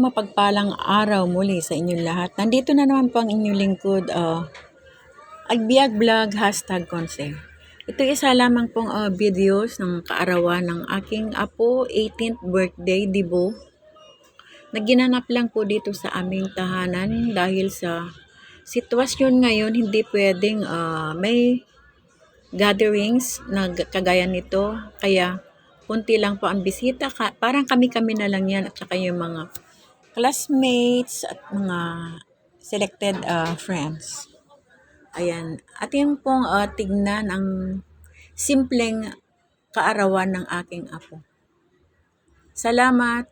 mapagpalang araw muli sa inyong lahat. Nandito na naman po ang inyong lingkod, Agbiag Vlog, #Conce. Ito isa lamang pong videos ng kaarawan ng aking apo, 18th birthday, Dibo. Naginanap lang po dito sa aming tahanan dahil sa sitwasyon ngayon, hindi pwedeng may gatherings na kagaya nito. Kaya kunti lang po ang bisita, parang kami-kami na lang yan at saka yung mga classmates at mga selected friends. Ayan, atin pong tignan ang simpleng kaarawan ng aking apo. Salamat!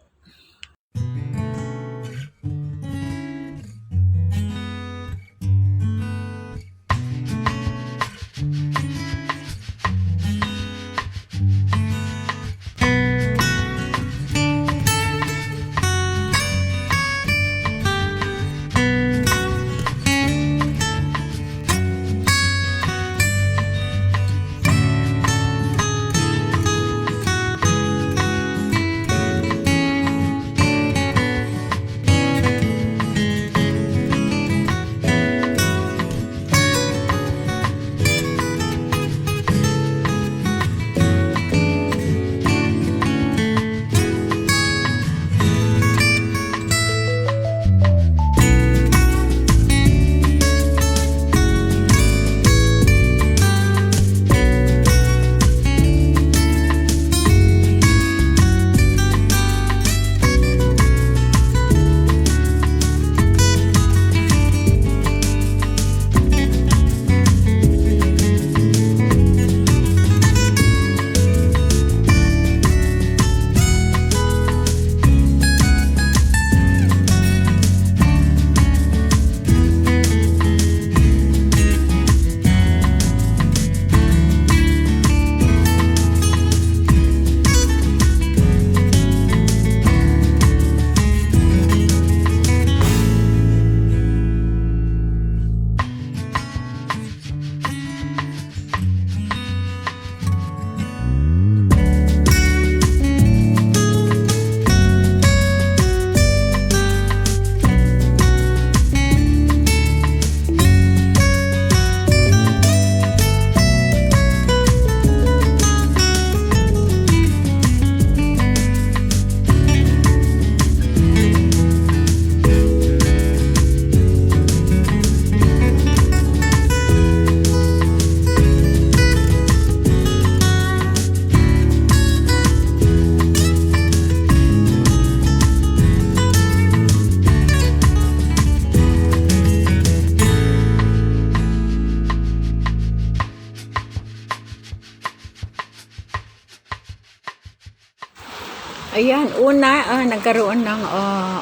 Ayan, una, nagkaroon ng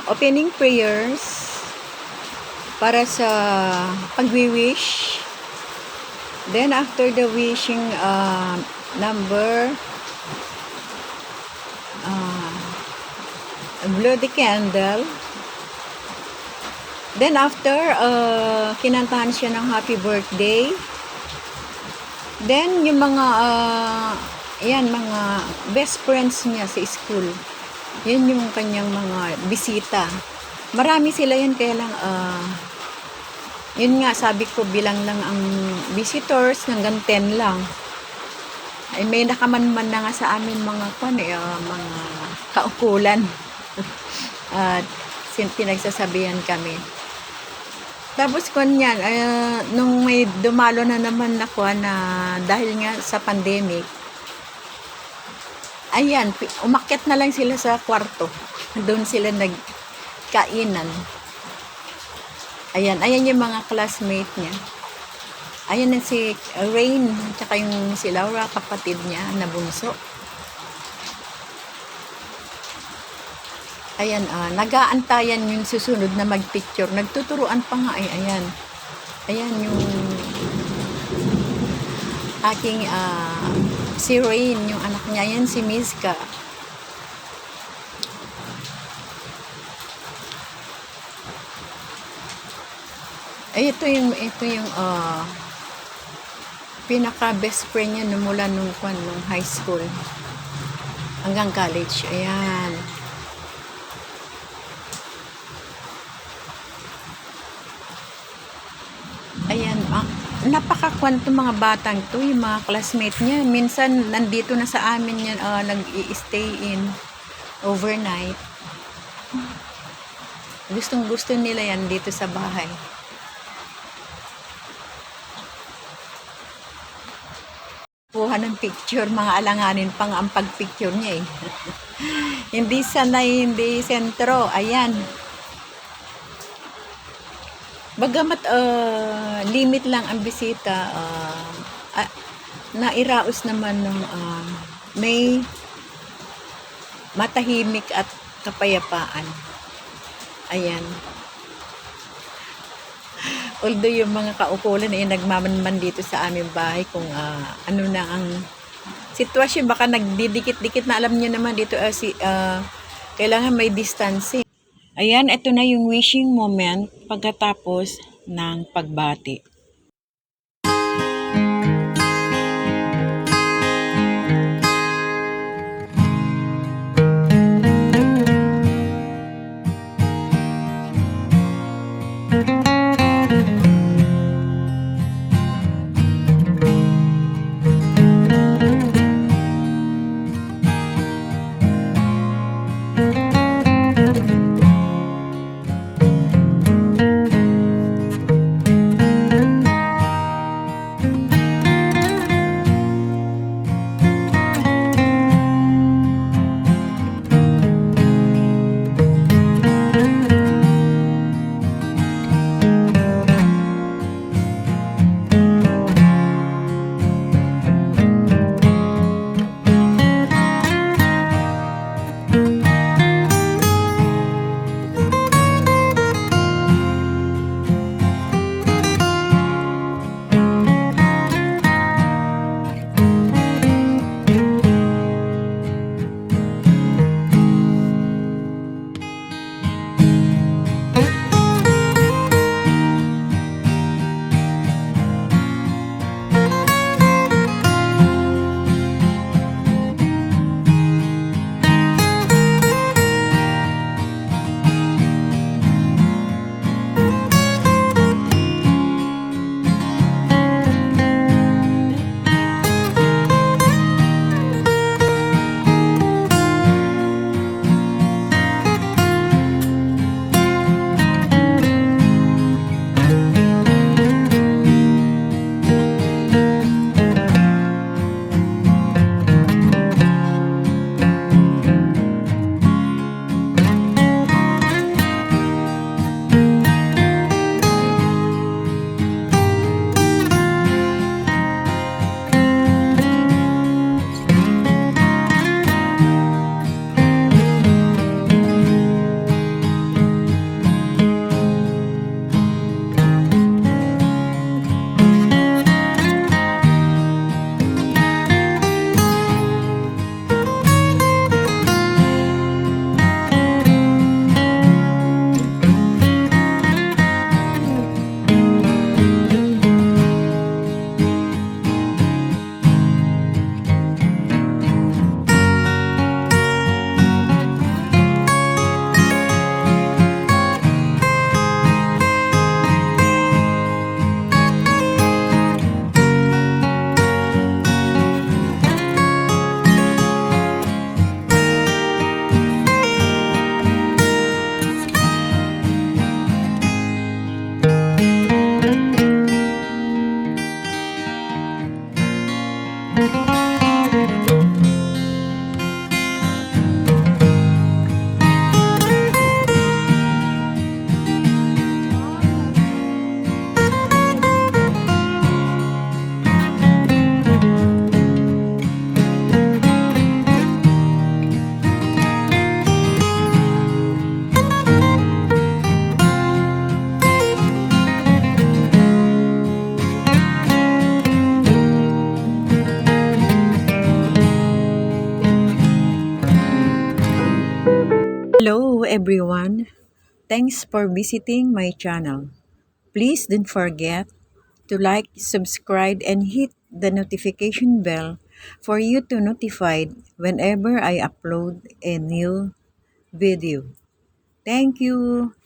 opening prayers para sa pag-wish. Then, after the wishing number, blow the candle. Then, after, kinantahan siya ng happy birthday. Then, yung mga mga best friends niya sa school. Yan yung kanyang mga bisita. Marami sila yan, kaya lang, yun nga, sabi ko, bilang lang ang visitors, hanggang 10 lang. Ay, may nakamanman na nga sa amin mga kaukulan. At pinagsasabihan kami. Tapos yan, nung may dumalo na naman na dahil nga sa pandemic, ayan, umakyat na lang sila sa kwarto. Doon sila nagkainan. Ayan yung mga classmate niya. Ayan na si Rain, tsaka yung si Laura, kapatid niya na bunso. Ayan, nag-aantayan yung susunod na magpicture. Nagtuturuan pa nga, ayan. Ayan yung aking si Rain, yung anak niya. Yan si Miska. Ay, ito yung pinaka best friend niya mula nung high school hanggang college. Ayan. napakakwento mga batang to, yung mga classmate niya. Minsan, nandito na sa amin yan, nag-i-stay in overnight. Gustong gusto nila yan dito sa bahay. Kuha ng picture, mga alanganin pang ang pag-picture niya eh. Hindi sanay, hindi sentro. Ayan. Bagamat limit lang ang bisita, nairaos naman ng may matahimik at kapayapaan. Ayan. Although yung mga kaukulan ay nagmamanman dito sa aming bahay kung ano na ang sitwasyon, baka nagdidikit-dikit na, alam niyo naman dito kailangan may distancing. Ayan, ito na yung wishing moment pagkatapos ng pagbati. Hello everyone, thanks for visiting my channel. Please don't forget to like, subscribe, and hit the notification bell for you to notified whenever I upload a new video. Thank you.